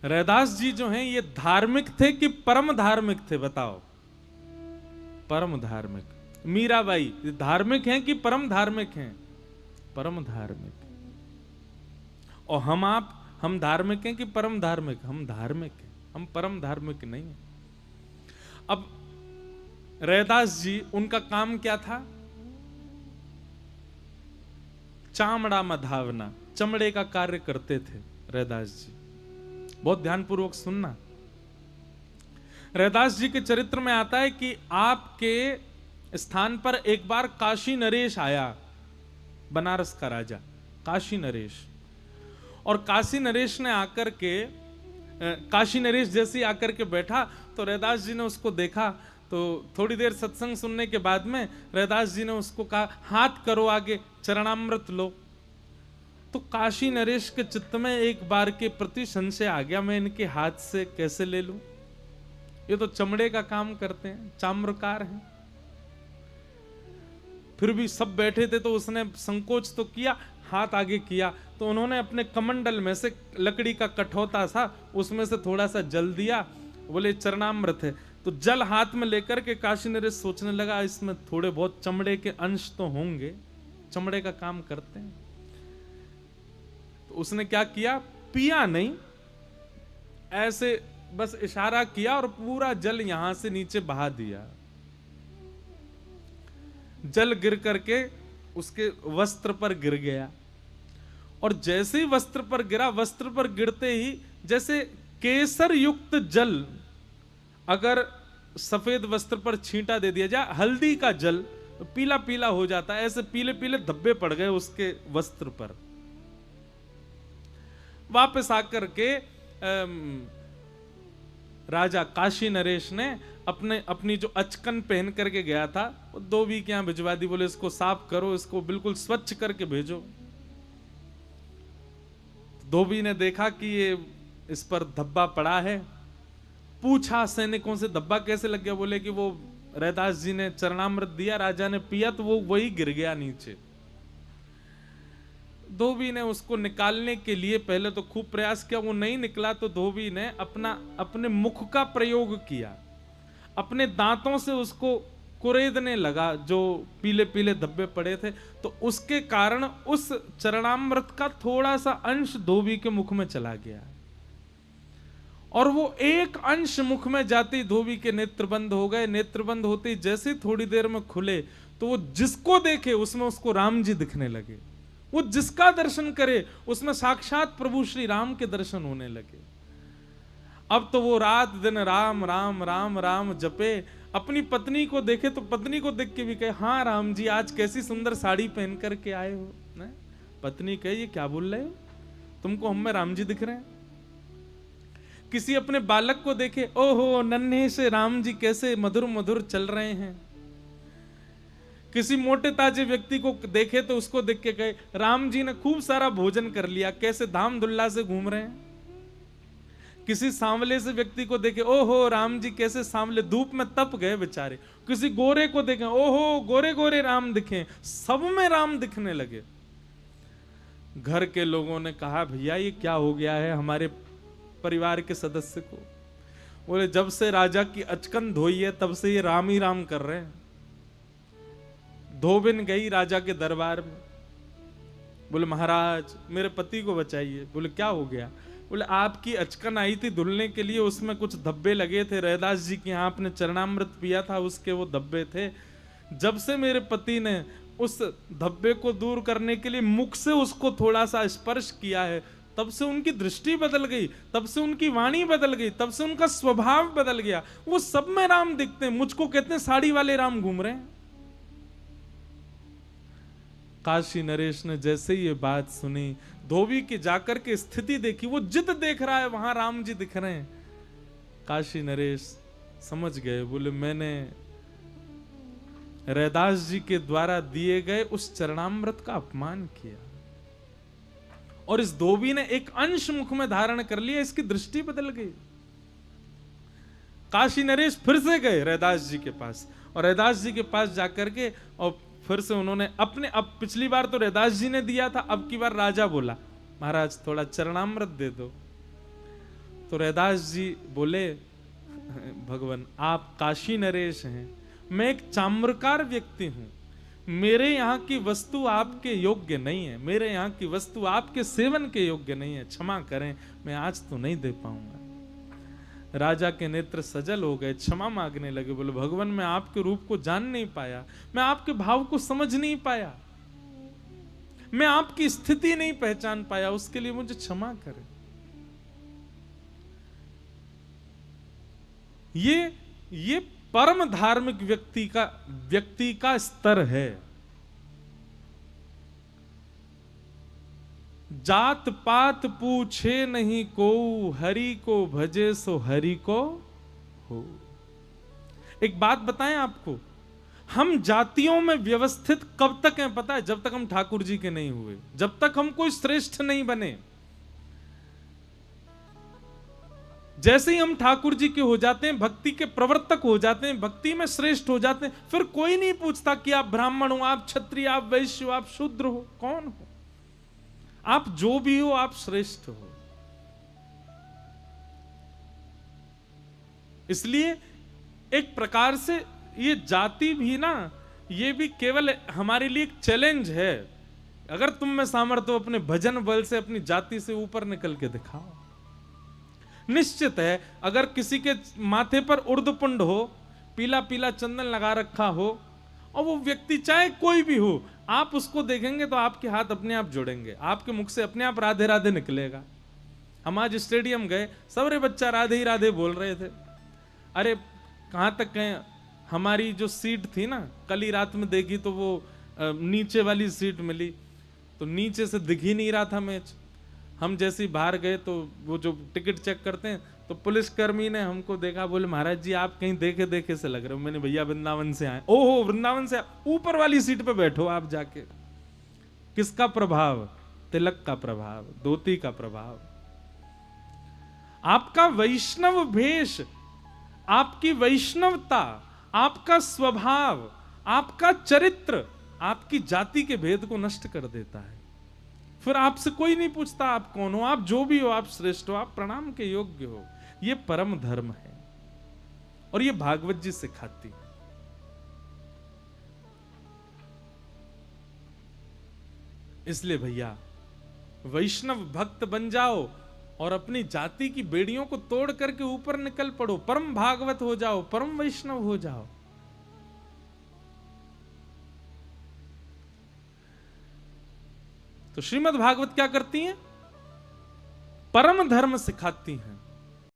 रैदास जी जो हैं ये धार्मिक थे कि परम धार्मिक थे? बताओ। परम धार्मिक। मीराबाई धार्मिक हैं कि परम धार्मिक हैं? परम धार्मिक। और हम धार्मिक हैं कि परम धार्मिक? हम धार्मिक हैं, हम परम धार्मिक नहीं हैं। अब रैदास जी, उनका काम क्या था? चामड़ा मधावना, चमड़े का कार्य करते थे रैदास जी। बहुत ध्यानपूर्वक सुनना। रैदास जी के चरित्र में आता है कि आपके स्थान पर एक बार काशी नरेश आया, बनारस का राजा काशी नरेश। और काशी नरेश ने आकर के, काशी नरेश जैसे आकर के बैठा तो रैदास जी ने उसको देखा। तो थोड़ी देर सत्संग सुनने के बाद में रैदास जी ने उसको कहा, हाथ करो आगे, चरणामृत लो। तो काशी नरेश के चित्त में एक बार के प्रति संशय आ गया, मैं इनके हाथ से कैसे ले लूं? ये तो चमड़े का काम करते हैं, चाम्रकार हैं। फिर भी सब बैठे थे तो उसने संकोच तो किया, हाथ आगे किया तो उन्होंने अपने कमंडल में से लकड़ी का कठौता था, उसमें से थोड़ा सा जल दिया। बोले चरणामृत है। तो जल हाथ में लेकर के काशी नरेश सोचने लगा, इसमें थोड़े बहुत चमड़े के अंश तो होंगे, चमड़े का काम करते हैं। तो उसने क्या किया, पिया नहीं, ऐसे बस इशारा किया और पूरा जल यहां से नीचे बहा दिया। जल गिर करके उसके वस्त्र पर गिर गया। और जैसे ही वस्त्र पर गिरा, वस्त्र पर गिरते ही जैसे केसर युक्त जल अगर सफेद वस्त्र पर छींटा दे दिया जाए, हल्दी का जल पीला पीला हो जाता है, ऐसे पीले पीले धब्बे पड़ गए उसके वस्त्र पर। वापस आकर के राजा काशी नरेश ने अपनी जो अचकन पहन करके गया था, वो धोबी के यहां भिजवा दी। बोले इसको साफ करो, इसको बिल्कुल स्वच्छ करके भेजो। धोबी ने देखा कि ये इस पर धब्बा पड़ा है, पूछा सैनिकों से धब्बा कैसे लग गया? बोले कि वो रैदास जी ने चरणामृत दिया, राजा ने पिया तो वो वही गिर गया नीचे। धोबी ने उसको निकालने के लिए पहले तो खूब प्रयास किया, वो नहीं निकला। तो धोबी ने अपने मुख का प्रयोग किया, अपने दांतों से उसको कुरेदने लगा, जो पीले पीले धब्बे पड़े थे। तो उसके कारण उस चरणामृत का थोड़ा सा अंश धोबी के मुख में चला गया। और वो एक अंश मुख में जाते ही धोबी के नेत्र बंद हो गए। नेत्र बंद होते ही जैसे थोड़ी देर में खुले तो वो जिसको देखे उसमें उसको राम जी दिखने लगे। वो जिसका दर्शन करे उसमें साक्षात प्रभु श्री राम के दर्शन होने लगे। अब तो वो रात दिन राम राम राम राम जपे। अपनी पत्नी को देखे तो पत्नी को देख के भी कहे, हाँ राम जी आज कैसी सुंदर साड़ी पहन करके आए हो। न? पत्नी कहे, ये क्या बोल रहे हो, तुमको हम में राम जी दिख रहे हैं? किसी अपने बालक को देखे, ओहो नन्हे से राम जी कैसे मधुर मधुर चल रहे हैं। किसी मोटे ताजे व्यक्ति को देखे तो उसको देख के कहे, राम जी ने खूब सारा भोजन कर लिया, कैसे धाम धुल्ला से घूम रहे हैं। किसी सांवले से व्यक्ति को देखे, ओहो राम जी कैसे सांवले, धूप में तप गए बेचारे। किसी गोरे को देखे, ओहो गोरे गोरे राम दिखे। सब में राम दिखने लगे। घर के लोगों ने कहा, भैया ये क्या हो गया है हमारे परिवार के सदस्य को? बोले जब से राजा की अचकन धोई है तब से ये राम ही राम कर रहे हैं। धोबिन गई राजा के दरबार में, बोले महाराज मेरे पति को बचाइए। बोले क्या हो गया? बोले आपकी अचकन आई थी धुलने के लिए, उसमें कुछ धब्बे लगे थे, रैदास जी के यहाँ आपने चरणामृत पिया था, उसके वो धब्बे थे। जब से मेरे पति ने उस धब्बे को दूर करने के लिए मुख से उसको थोड़ा सा स्पर्श किया है, तब से उनकी दृष्टि बदल गई, तब से उनकी वाणी बदल गई, तब से उनका स्वभाव बदल गया। वो सब में राम दिखते हैं, मुझको कहते हैं साड़ी वाले राम घूम रहे हैं। काशी नरेश ने जैसे ये बात सुनी, धोबी की जाकर के स्थिति देखी, वो जिद देख रहा है वहां राम जी दिख रहे हैं। काशी नरेश समझ गए। बोले मैंने रैदास जी के द्वारा दिए गए उस चरणामृत का अपमान किया और इस धोबी ने एक अंश मुख में धारण कर लिया, इसकी दृष्टि बदल गई। काशी नरेश फिर से गए रैदास जी के पास और रैदास जी के पास जाकर के और फिर से उन्होंने अब पिछली बार तो रैदास जी ने दिया था, अब की बार राजा बोला महाराज थोड़ा चरणामृत दे दो। तो रैदास जी बोले, भगवान आप काशी नरेश हैं, मैं एक चाम्रकार व्यक्ति हूं, मेरे यहाँ की वस्तु आपके योग्य नहीं है, मेरे यहाँ की वस्तु आपके सेवन के योग्य नहीं है, क्षमा करें, मैं आज तो नहीं दे पाऊंगा। राजा के नेत्र सजल हो गए, क्षमा मांगने लगे, बोले भगवान मैं आपके रूप को जान नहीं पाया, मैं आपके भाव को समझ नहीं पाया, मैं आपकी स्थिति नहीं पहचान पाया, उसके लिए मुझे क्षमा करें। ये परम धार्मिक व्यक्ति का स्तर है। जात पात पूछे नहीं को, हरि को भजे सो हरि को हो। एक बात बताएं आपको, हम जातियों में व्यवस्थित कब तक हैं पता है? जब तक हम ठाकुर जी के नहीं हुए, जब तक हम कोई श्रेष्ठ नहीं बने। जैसे ही हम ठाकुर जी के हो जाते हैं, भक्ति के प्रवर्तक हो जाते हैं, भक्ति में श्रेष्ठ हो जाते हैं, फिर कोई नहीं पूछता कि आप ब्राह्मण हो, आप क्षत्रिय, आप वैश्य हो, आप शूद्र हो, कौन हो, आप जो भी हो आप श्रेष्ठ हो। इसलिए एक प्रकार से ये जाति भी ना, ये भी केवल हमारे लिए एक चैलेंज है। अगर तुम में सामर्थ्य हो, अपने भजन बल से अपनी जाति से ऊपर निकल के दिखाओ। निश्चित है, अगर किसी के माथे पर उर्दपुंड हो, पीला पीला चंदन लगा रखा हो, और वो व्यक्ति चाहे कोई भी हो, आप उसको देखेंगे तो आपके हाथ अपने आप जुड़ेंगे, आपके मुख से अपने आप राधे राधे निकलेगा। हम आज स्टेडियम गए, सबरे बच्चा राधे ही राधे बोल रहे थे। अरे कहां तक गए, हमारी जो सीट थी ना, कल ही रात में देखी तो वो नीचे वाली सीट मिली, तो नीचे से दिख ही नहीं रहा था मैच। हम जैसे ही बाहर गए तो वो जो टिकट चेक करते हैं, तो पुलिसकर्मी ने हमको देखा, बोले महाराज जी आप कहीं देखे देखे से लग रहे हो। मैंने, भैया वृंदावन से आए। ओहो वृंदावन से, ऊपर वाली सीट पे बैठो आप जाके। किसका प्रभाव? तिलक का प्रभाव, धोती का प्रभाव। आपका वैष्णव भेष, आपकी वैष्णवता, आपका स्वभाव, आपका चरित्र आपकी जाति के भेद को नष्ट कर देता है। फिर आपसे कोई नहीं पूछता आप कौन हो, आप जो भी हो आप श्रेष्ठ हो, आप प्रणाम के योग्य हो। ये परम धर्म है और ये भागवत जी सिखाती है। इसलिए भैया वैष्णव भक्त बन जाओ और अपनी जाति की बेड़ियों को तोड़ करके ऊपर निकल पड़ो, परम भागवत हो जाओ, परम वैष्णव हो जाओ। तो श्रीमद् भागवत क्या करती हैं? परम धर्म सिखाती हैं।